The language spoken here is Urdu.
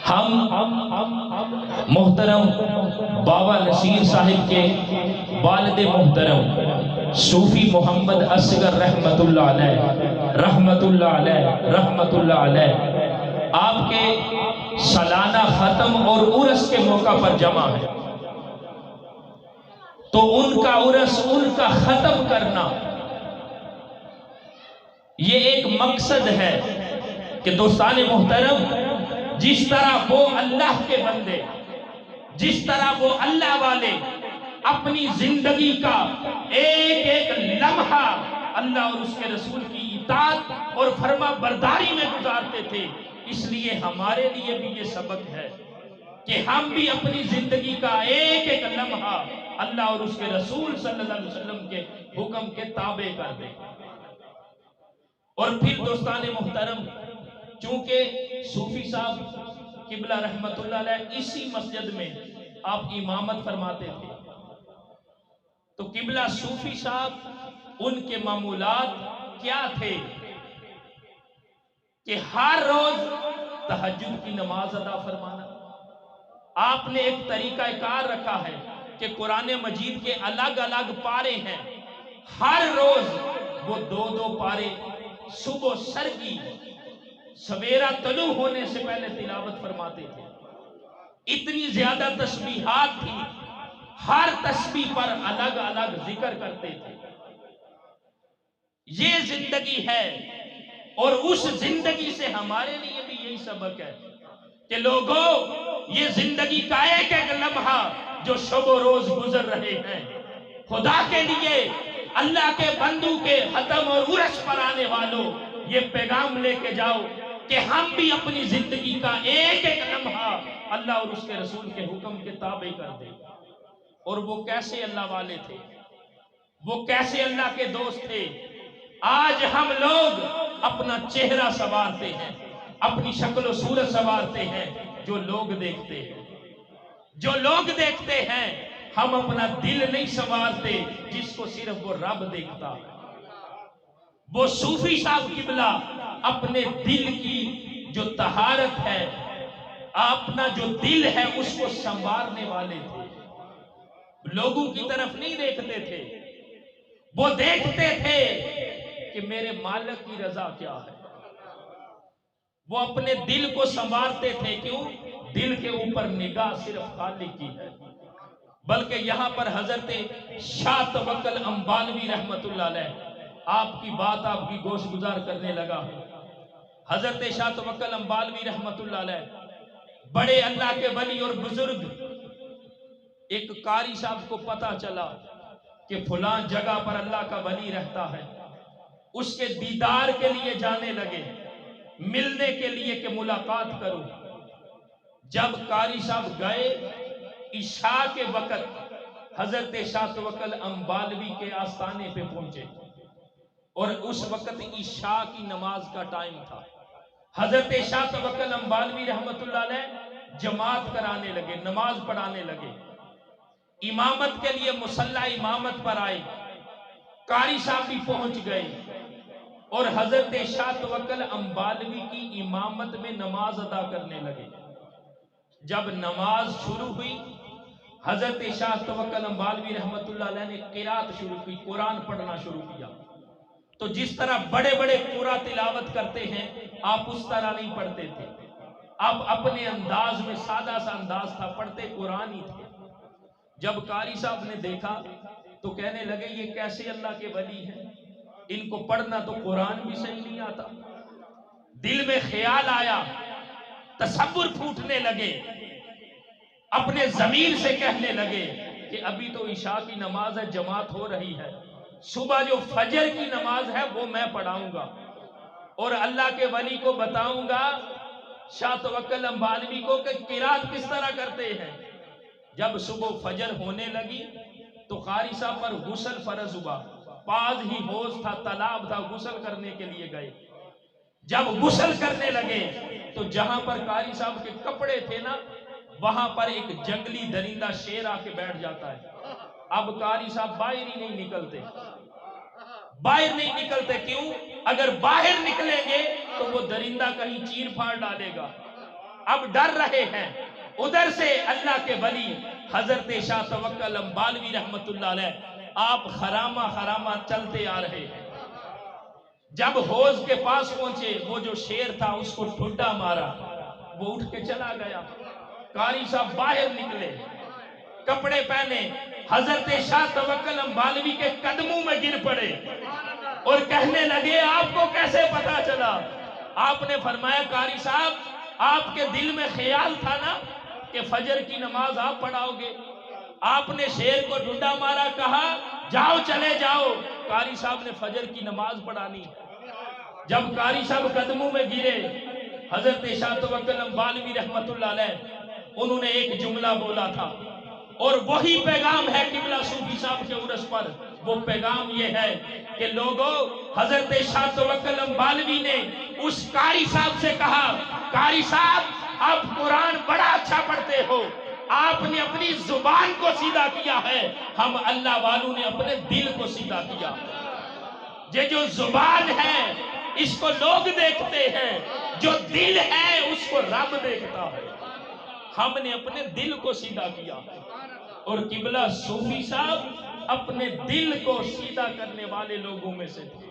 ہم محترم بابا نصیر صاحب کے والد محترم صوفی محمد اصغر رحمت اللہ علیہ آپ کے سالانہ ختم اور عرس کے موقع پر جمع ہے، تو ان کا عرس، ان کا ختم کرنا یہ ایک مقصد ہے کہ دوستان محترم، جس طرح وہ اللہ کے بندے، جس طرح وہ اللہ والے اپنی زندگی کا ایک ایک لمحہ اللہ اور اس کے رسول کی اطاعت اور فرما برداری میں گزارتے تھے، اس لیے ہمارے لیے بھی یہ سبق ہے کہ ہم بھی اپنی زندگی کا ایک ایک لمحہ اللہ اور اس کے رسول صلی اللہ علیہ وسلم کے حکم کے تابع کر دیں۔ اور پھر دوستان محترم، چونکہ صوفی صاحب قبلہ رحمت اللہ علیہ اسی مسجد میں آپ امامت فرماتے تھے، تو قبلہ صوفی صاحب ان کے معمولات کیا تھے کہ ہر روز تہجد کی نماز ادا فرمانا۔ آپ نے ایک طریقہ کار رکھا ہے کہ قرآن مجید کے الگ الگ پارے ہیں، ہر روز وہ دو دو پارے صبح سرگی سویرا طلوع ہونے سے پہلے تلاوت فرماتے تھے۔ اتنی زیادہ تسبیحات تھی، ہر تسبیح پر الگ الگ ذکر کرتے تھے۔ یہ زندگی ہے، اور اس زندگی سے ہمارے لیے بھی یہی سبق ہے کہ لوگوں، یہ زندگی کا ایک ایک لمحہ جو شب و روز گزر رہے ہیں، خدا کے لیے اللہ کے بندوں کے ختم اور عرس پر آنے والوں، یہ پیغام لے کے جاؤ کہ ہم بھی اپنی زندگی کا ایک ایک لمحہ اللہ اور اس کے رسول کے حکم کے تابع کر دیں۔ اور وہ کیسے اللہ والے تھے، وہ کیسے اللہ کے دوست تھے۔ آج ہم لوگ اپنا چہرہ سنوارتے ہیں، اپنی شکل و صورت سنوارتے ہیں جو لوگ دیکھتے ہیں، جو لوگ دیکھتے ہیں۔ ہم اپنا دل نہیں سنوارتے جس کو صرف وہ رب دیکھتا ہے۔ وہ صوفی صاحب قبلہ اپنے دل کی جو طہارت ہے، اپنا جو دل ہے، اس کو سنوارنے والے تھے، لوگوں کی طرف نہیں دیکھتے تھے۔ وہ دیکھتے تھے کہ میرے مالک کی رضا کیا ہے۔ وہ اپنے دل کو سنوارتے تھے، کیوں؟ دل کے اوپر نگاہ صرف خالق کی ہے۔ بلکہ یہاں پر حضرت شاہ توکل انبالوی رحمت اللہ علیہ، آپ کی بات آپ کی گوش گزار کرنے لگا۔ حضرت شاہ توکل انبالوی رحمت اللہ علیہ بڑے اللہ کے ولی اور بزرگ، ایک قاری صاحب کو پتا چلا کہ فلاں جگہ پر اللہ کا ولی رہتا ہے، اس کے دیدار کے لیے جانے لگے، ملنے کے لیے کہ ملاقات کرو۔ جب قاری صاحب گئے، عشاء کے وقت حضرت شاہ توکل انبالوی کے آستانے پہ پہنچے، اور اس وقت عشاء کی نماز کا ٹائم تھا۔ حضرت شاہ توکل انبالوی رحمت اللہ علیہ جماعت کرانے لگے، نماز پڑھانے لگے، امامت کے لیے مصلی امامت پر آئے۔ قاری صاحب بھی پہنچ گئے اور حضرت شاہ توکل انبالوی کی امامت میں نماز ادا کرنے لگے۔ جب نماز شروع ہوئی، حضرت شاہ توکل انبالوی رحمت اللہ علیہ نے قرات شروع کی، قرآن پڑھنا شروع کیا۔ تو جس طرح بڑے بڑے قرآن تلاوت کرتے ہیں، آپ اس طرح نہیں پڑھتے تھے، آپ اپنے انداز میں، سادہ سا انداز تھا، پڑھتے قرآن ہی تھے۔ جب قاری صاحب نے دیکھا تو کہنے لگے یہ کیسے اللہ کے ولی ہیں، ان کو پڑھنا تو قرآن بھی صحیح نہیں آتا۔ دل میں خیال آیا، تصور پھوٹنے لگے، اپنے ضمیر سے کہنے لگے کہ ابھی تو عشاء کی نماز ہے، جماعت ہو رہی ہے، صبح جو فجر کی نماز ہے وہ میں پڑھاؤں گا، اور اللہ کے ولی کو بتاؤں گا، شاہ توکل انبالوی کو، کہ قرات کس طرح کرتے ہیں۔ جب صبح فجر ہونے لگی تو قاری صاحب پر غسل فرض ہوا، پاس ہی حوض تھا، تالاب تھا، غسل کرنے کے لیے گئے۔ جب غسل کرنے لگے تو جہاں پر قاری صاحب کے کپڑے تھے نا، وہاں پر ایک جنگلی درندہ شیر آ کے بیٹھ جاتا ہے۔ اب قاری صاحب باہر ہی نہیں نکلتے، باہر نہیں نکلتے، کیوں؟ اگر باہر نکلیں گے تو وہ درندہ کہیں چیر پھاڑ ڈالے گا، اب ڈر رہے ہیں. ادھر سے اللہ کے ولی حضرت شاہ توکل امبالوی رحمت اللہ علیہ آپ خرامہ چلتے آ رہے ہیں. جب حوض کے پاس پہنچے وہ جو شیر تھا اس کو ٹھڈا مارا، وہ اٹھ کے چلا گیا. قاری صاحب باہر نکلے، کپڑے پہنے، حضرت شاہ توکل امبالوی کے قدموں میں گر پڑے اور کہنے لگے آپ کو کیسے پتا چلا؟ آپ نے فرمایا قاری صاحب آپ کے دل میں خیال تھا نا کہ فجر کی نماز آپ پڑھاؤ گے. آپ نے شیر کو ڈنڈا مارا، کہا جاؤ چلے جاؤ. قاری صاحب نے فجر کی نماز پڑھانی. جب قاری صاحب قدموں میں گرے، حضرت شاہ توکل امبالوی رحمت اللہ علیہ انہوں نے ایک جملہ بولا تھا، اور وہی پیغام ہے قبلہ صوفی صاحب کے عرس پر. وہ پیغام یہ ہے کہ لوگوں، حضرت شاہ توکل امبالوی نے اس قاری صاحب سے کہا قاری صاحب آپ قرآن بڑا اچھا پڑھتے ہو، آپ نے اپنی زبان کو سیدھا کیا ہے، ہم اللہ والوں نے اپنے دل کو سیدھا کیا. یہ جو زبان ہے اس کو لوگ دیکھتے ہیں، جو دل ہے اس کو رب دیکھتا ہے. ہم نے اپنے دل کو سیدھا کیا، اور قبلہ صوفی صاحب اپنے دل کو سیدھا کرنے والے لوگوں میں سے تھے.